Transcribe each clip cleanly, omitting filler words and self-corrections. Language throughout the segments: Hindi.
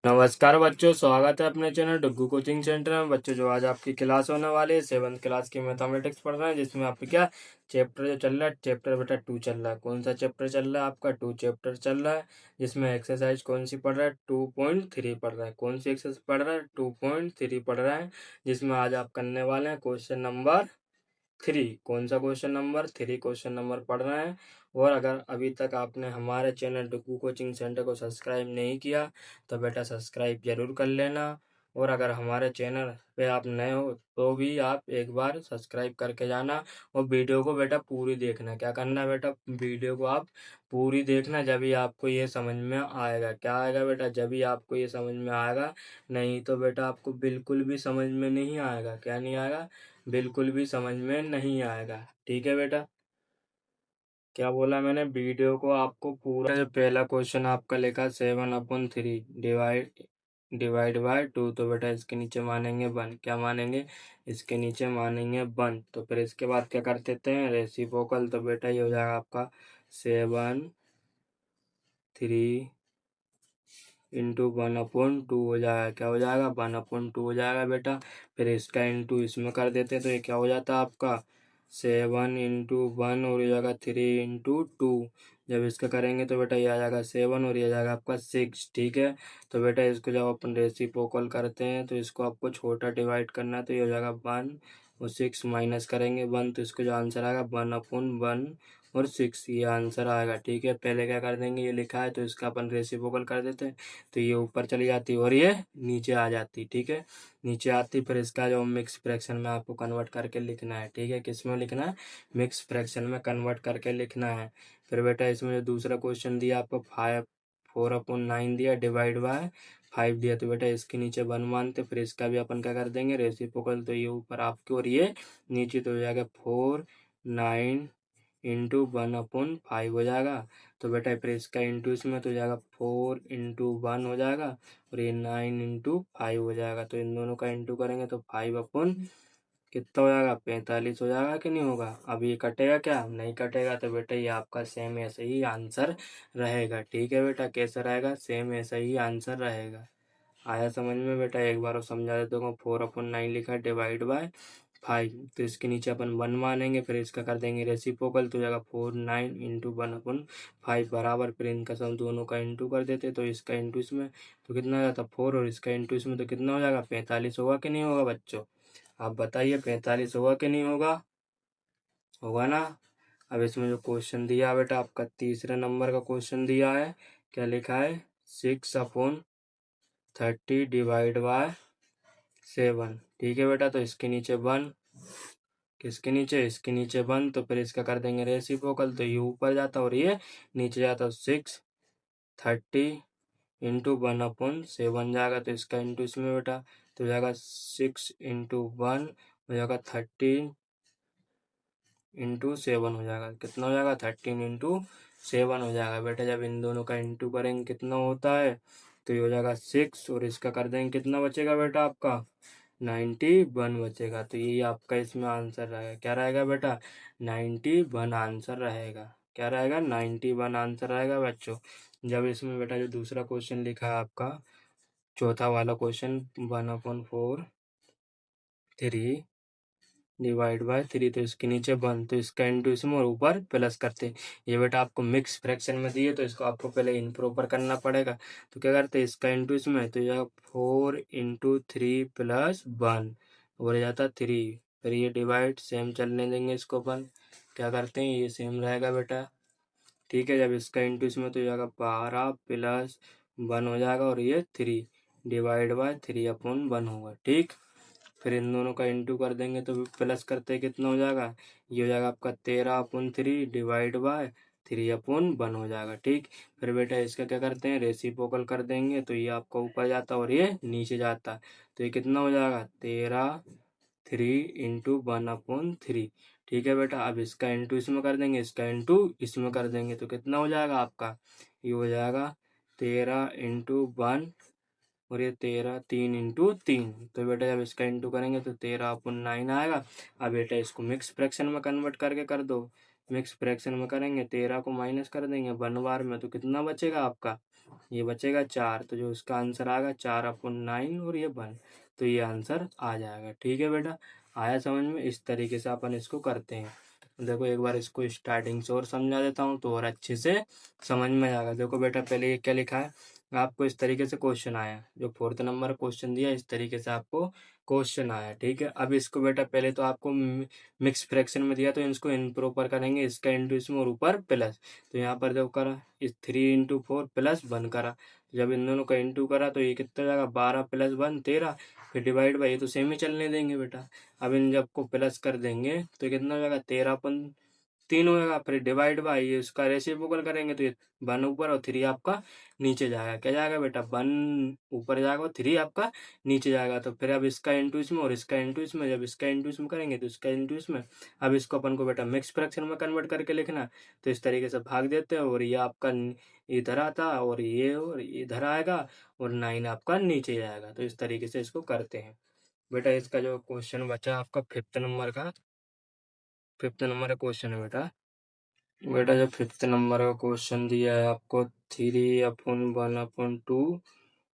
नमस्कार बच्चों, स्वागत है अपने चैनल डुग्गू कोचिंग सेंटर में। बच्चों, जो आज आपकी क्लास होने वाली है 7th क्लास की मैथमेटिक्स पढ़ रहे हैं, जिसमें आपके क्या चैप्टर जो चल रहा है, चैप्टर बेटा 2 चल रहा है। कौन सा चैप्टर चल रहा है आपका? 2 चैप्टर चल रहा है, जिसमें एक्सरसाइज कौन सी पढ़ रहा है? 2.3 पढ़ रहा है। कौन सी एक्सरसाइज पढ़ रहा है? 2.3 पढ़ रहा है, जिसमें आज आप करने वाले हैं क्वेश्चन नंबर 3। कौन सा क्वेश्चन नंबर 3 क्वेश्चन नंबर पढ़ रहे हैं। और अगर अभी तक आपने हमारे चैनल डुग्गू कोचिंग सेंटर को सब्सक्राइब नहीं किया तो बेटा सब्सक्राइब जरूर कर लेना। और अगर हमारे चैनल पे आप नए हो तो भी आप एक बार सब्सक्राइब करके जाना। और वीडियो को बेटा पूरी देखना। क्या करना है बेटा? वीडियो को आप पूरी देखना, जब भी आपको ये समझ में आएगा। क्या आएगा बेटा? जब भी आपको ये समझ में आएगा, नहीं तो बेटा आपको बिल्कुल भी समझ में नहीं आएगा। क्या नहीं आएगा? बिल्कुल भी समझ में नहीं आएगा। ठीक है बेटा? क्या बोला मैंने? वीडियो को आपको पूरा। जो पहला क्वेश्चन आपका लिखा 7/3 डिवाइड डिवाइड बाय 2, तो बेटा इसके नीचे मानेंगे 1। क्या मानेंगे? इसके नीचे मानेंगे 1। तो फिर इसके बाद क्या कर देते हैं? रेसिप्रोकल। तो बेटा ये हो जाएगा आपका 7/3 इंटू 1/2 हो जाएगा। क्या हो जाएगा? 1/2 हो जाएगा बेटा। फिर इसका इंटू इसमें कर देते हैं, तो ये क्या हो जाता है आपका 7 × 1 और ये जाएगा 3 × 2। जब इसका करेंगे तो बेटा ये आ जाएगा 7 और ये जाएगा आपका 6। ठीक है? तो बेटा इसको जब अपन रेसिप्रोकल करते हैं तो इसको आपको छोटा डिवाइड करना है, तो ये हो जाएगा 1 और 6 माइनस करेंगे 1, तो इसको जो आंसर आएगा 1/1 और 6 ये आंसर आएगा। ठीक है? पहले क्या कर देंगे, ये लिखा है तो इसका अपन रेसिप्रोकल कर देते हैं, तो ये ऊपर चली जाती और ये नीचे आ जाती। ठीक है? नीचे आती। फिर इसका जो मिक्स फ्रैक्शन में आपको कन्वर्ट करके लिखना है। ठीक है? किस में लिखना है? मिक्स फ्रैक्शन में कन्वर्ट करके लिखना है। फिर बेटा इसमें जो दूसरा क्वेश्चन दिया आपको 4/9 दिया डिवाइड बाय 5 दिया, तो बेटा इसके नीचे 1 मानते। फिर इसका भी अपन क्या कर देंगे? रेसिप्रोकल। तो ये ऊपर आपके और ये नीचे, तो हो जाएगा 4/9 इंटू 1/5 हो जाएगा। तो बेटा फिर इसका इंटू इसमें तो हो जाएगा 4/1 हो जाएगा और ये 9/5 हो जाएगा। तो इन दोनों का इंटू करेंगे तो 5/, कितना हो जाएगा? 45 हो जाएगा कि नहीं होगा? अब ये कटेगा क्या? नहीं कटेगा। तो बेटा ये आपका सेम ऐसे ही आंसर रहेगा। ठीक है बेटा? कैसा रहेगा? सेम ऐसा ही आंसर रहेगा। आया समझ में बेटा? एक बार और समझा देता हूँ। 4/9 लिखा है डिवाइड बाय 5, तो इसके नीचे अपन 1 मानेंगे। फिर इसका कर देंगे रेसिप्रोकल, तो जाएगा 4/9 इंटू 1/5 बराबर। फिर इनका सम दोनों का इंटू कर देते, तो इसका इंटू इसमें तो कितना हो जाता? 4 और इसका इंटू इसमें तो कितना हो जाएगा? 45 होगा कि नहीं होगा बच्चों? आप बताइए, 45 होगा कि नहीं होगा? होगा ना? अब इसमें जो क्वेश्चन दिया है बेटा आपका तीसरे नंबर का क्वेश्चन दिया है। क्या लिखा है? 6/30 डिवाइड बाय 7। ठीक है बेटा? तो इसके नीचे 1, किसके नीचे? इसके नीचे 1, तो फिर इसका कर देंगे रेसिप्रोकल, तो ये ऊपर जाता और ये नीचे जाता। 6/30 इंटू 1/7 जाएगा, तो इसका इंटू इसमें बेटा तो हो जाएगा 6/1 हो जाएगा 13/7 हो जाएगा। कितना हो जाएगा? 13/7 हो जाएगा बेटा। जब इन दोनों का इंटू करेंगे कितना होता है, तो ये हो जाएगा 6 और इसका कर देंगे कितना बचेगा बेटा आपका? 91 बचेगा। तो यही आपका इसमें आंसर रहेगा। क्या रहेगा बेटा? 91 आंसर रहेगा। क्या रहेगा? 91 आंसर रहेगा बच्चों। जब इसमें बेटा जो दूसरा क्वेश्चन लिखा है आपका चौथा वाला क्वेश्चन 1/4 3 डिवाइड बाय 3, तो इसके नीचे 1, तो इसका इंटू इसमें और ऊपर प्लस करते। ये बेटा आपको मिक्स फ्रैक्शन में दिए, तो इसको आपको पहले इम्प्रोपर करना पड़ेगा। तो क्या करते हैं? इसका इंटू इसमें तो यह 4/3 + 1 और हो जाता 3। फिर ये डिवाइड सेम चलने देंगे इसको अपन। क्या करते हैं? ये सेम रहेगा बेटा। ठीक है? जब इसका इंटू इसमें तो जाएगा 12 + 1 हो जाएगा और ये 3 डिवाइड बाय 3/1 होगा। ठीक? फिर इन दोनों का इंटू कर देंगे तो प्लस करते कितना हो जाएगा? ये हो जाएगा आपका 13/3 डिवाइड बाय 3/1 हो जाएगा। ठीक? फिर बेटा इसका क्या करते हैं? रेसिप्रोकल कर देंगे, तो ये आपका ऊपर जाता और ये नीचे जाता। तो ये कितना हो जाएगा? 13/3 इंटू 1/3। ठीक है बेटा? अब इसका इंटू इसमें कर देंगे, इसका इंटू इसमें कर देंगे, तो कितना हो जाएगा आपका? ये हो जाएगा 13/1 और ये 3 तो बेटा जब इसका इंटू करेंगे तो 13/9 आएगा। अब बेटा इसको मिक्स फ्रैक्शन में कन्वर्ट करके कर दो। मिक्स फ्रैक्शन में करेंगे 13 को माइनस कर देंगे 1 बार में, तो कितना बचेगा आपका, ये बचेगा 4। तो जो इसका आंसर आएगा 4/9 और ये 1, तो ये आंसर आ जाएगा। ठीक है बेटा, आया समझ में? इस तरीके से अपन इसको करते हैं। देखो एक बार इसको स्टार्टिंग से और समझा देता हूँ तो और अच्छे से समझ में आएगा। देखो बेटा पहले ये क्या लिखा है, आपको इस तरीके से क्वेश्चन आया, जो 4th नंबर क्वेश्चन दिया इस तरीके से आपको क्वेश्चन आया। ठीक है, अब इसको बेटा पहले तो आपको मिक्स फ्रैक्शन में दिया तो इसको इम्प्रॉपर करेंगे, इसका इंटू इसमें और ऊपर प्लस। तो यहाँ पर देखो करा, इस 3 × 4 प्लस 1 करा, जब इन दोनों का इंटू करा तो ये कितना जाएगा 12 + 1 13, फिर डिवाइड बाई, ये तो सेम ही चलने देंगे बेटा। अब इन जब को प्लस कर देंगे तो कितना हो जाएगा 13/3 होगा, फिर डिवाइड बाई, ये उसका रेसिप्रोकल करेंगे तो ये 1 ऊपर और 3 आपका नीचे जाएगा। क्या जाएगा बेटा, 1 ऊपर जाएगा और 3 आपका नीचे जाएगा। तो फिर अब इसका इंटू इसमें और इसका इंटू इसमें, जब इसका इंटू इसमें करेंगे तो इसका इंटू इसमें। अब इसको अपन को बेटा मिक्स फ्रैक्शन में कन्वर्ट करके लिखना है, तो इस तरीके से भाग देते हैं और ये आपका इधर आता और ये इधर आएगा और 9 आपका नीचे जाएगा। तो इस तरीके से इसको करते हैं बेटा। इसका जो क्वेश्चन बचा आपका 5th नंबर का, 5th नंबर का क्वेश्चन है बेटा। बेटा जो 5th नंबर का क्वेश्चन दिया है आपको, 3/1/2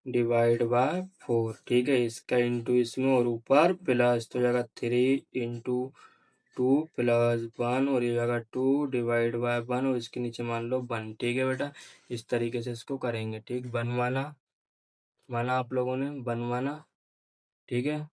डिवाइड बाय 4। ठीक है, इसका इंटू इसमें और ऊपर प्लस, तो जाएगा 3 × 2 + 1 और ये जाएगा 2 डिवाइड बाय 1 और इसके नीचे मान लो 1। ठीक है बेटा, इस तरीके से इसको करेंगे। ठीक, बनवाना माना आप लोगों ने, बनवाना। ठीक है,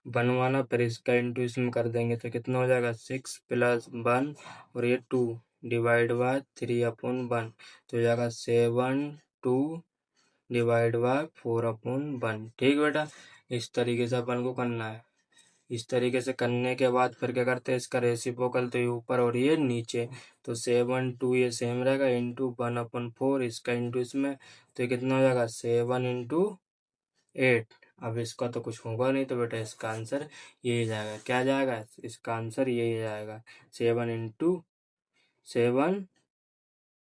बनवाना, फिर इसका इंटू इसमें कर देंगे तो कितना हो जाएगा 6 + 1 और ये 2 डिवाइड बाय 3/1, तो हो जाएगा 7 2 डिवाइड बाय 4/1। ठीक बेटा, इस तरीके से अपन को करना है। इस तरीके से करने के बाद फिर क्या करते हैं, इसका रेसिप्रोकल तो ये ऊपर और ये नीचे, तो 7 2 ये सेम रहेगा इंटू 1/4, इसका इंटू इसमें, तो ये कितना हो जाएगा 7 × 8। अब इसका तो कुछ होगा नहीं, तो बेटा इसका आंसर यही जाएगा। क्या जाएगा, इसका आंसर यही जाएगा, 7 × 7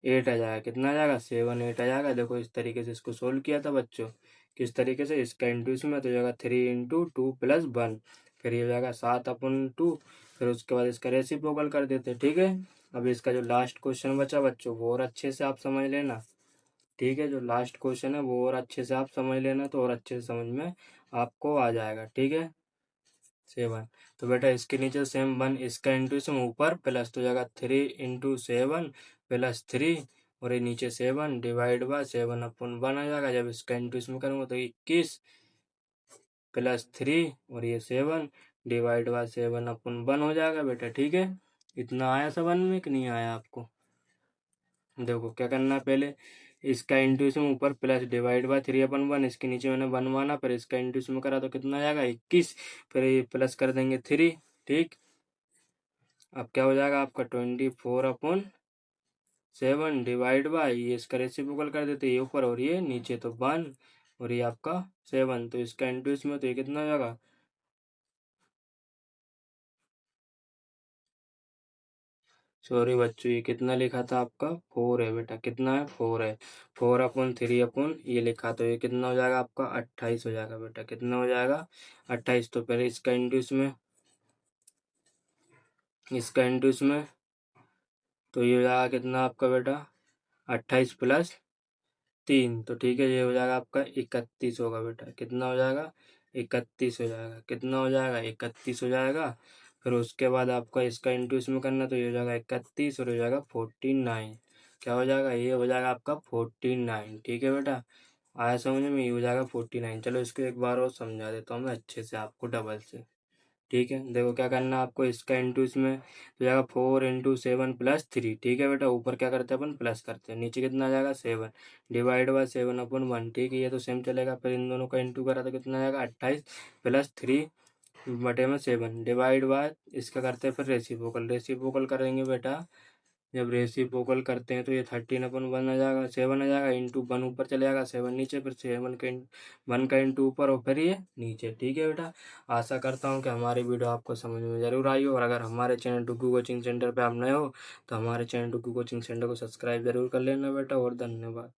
8 आ जाएगा। कितना आ जाएगा 7 8 आ जाएगा। देखो इस तरीके से इसको सोल्व किया था बच्चों, किस तरीके से, इसका इंटू इसमें तो जाएगा 3 × 2 + 1, फिर ये हो जाएगा 7/2, फिर उसके बाद इसका रेसिप्रोकल कर देते। ठीक है, अब इसका जो लास्ट क्वेश्चन बचा बच्चों वो और अच्छे से आप समझ लेना। ठीक है, जो लास्ट क्वेश्चन है वो और अच्छे से आप समझ लेना, तो और अच्छे से समझ में आपको आ जाएगा। ठीक है, 7, तो बेटा इसके नीचे सेम 1, इसका इंटू इसमें ऊपर प्लस, तो जाएगा 3 × 7 + 3 और ये नीचे 7 डिवाइड बाय 7/1 आ जाएगा। जब इसका इंटू इसमें करूँगा तो 21 + 3 और ये 7 डिवाइड बाय 7/1 हो जाएगा बेटा। ठीक है, इतना आया समझ में कि नहीं आया आपको? देखो क्या करना है, पहले इसका इंटू इसमें ऊपर प्लस डिवाइड बाय 3/1, इसके नीचे मैंने बनवाना, फिर इसका इंटू इसमें करा तो कितना आ जाएगा 21, फिर ये प्लस कर देंगे 3। ठीक, अब क्या हो जाएगा आपका 24/7 डिवाइड बाय, ये इसका रेसिप्रोकल कर देते ये ऊपर और ये नीचे, तो 1 और ये आपका 7, तो इसका इंटू इसमें तो ये कितना हो जाएगा, सॉरी बच्चों ये कितना लिखा था आपका 4 है बेटा, कितना है 4 है, 4/3 ये लिखा, तो ये कितना हो जाएगा आपका 28 हो जाएगा बेटा। कितना हो जाएगा 28, तो पहले इसका इंटू इसमें, इसका इंटू इसमें, तो ये हो जाएगा कितना आपका बेटा 28 + 3, तो ठीक है ये हो जाएगा आपका 31 होगा बेटा। कितना हो जाएगा 31 हो जाएगा। कितना हो जाएगा 31 हो जाएगा। फिर उसके बाद आपका इसका इंटू इसमें करना, तो ये हो जाएगा 31 और हो जाएगा 49। क्या हो जाएगा, ये हो जाएगा आपका 49। ठीक है बेटा, आया समझ में, ये हो जाएगा 49। चलो इसको एक बार और समझा देता हूँ मैं अच्छे से आपको डबल से। ठीक है, देखो क्या करना है आपको, इसका इंटू इसमें तो जाएगा 4 × 7 + 3। ठीक है बेटा, ऊपर क्या करते हैं अपन प्लस करते हैं, नीचे कितना आ जाएगा 7 डिवाइड बाय 7/1। ठीक है, ये तो सेम चलेगा, फिर इन दोनों का इंटू करा तो कितना आ जाएगा 28 + 3/7 डिवाइड बाय, इसका करते हैं फिर रेसिप्रोकल, रेसिप्रोकल करेंगे बेटा। जब रेसिप्रोकल करते हैं तो ये 13/1 आ जाएगा, 7 आ जाएगा, इंटू 1 ऊपर चले जाएगा, 7 नीचे, फिर 1 का इंटू ऊपर और फिर ये नीचे। ठीक है बेटा, आशा करता हूँ कि हमारी वीडियो आपको समझ में ज़रूर आई हो, और अगर हमारे चैनल डुग्गू कोचिंग सेंटर पे आप नए हो तो हमारे चैनल डुग्गू कोचिंग सेंटर को सब्सक्राइब जरूर कर लेना बेटा, और धन्यवाद।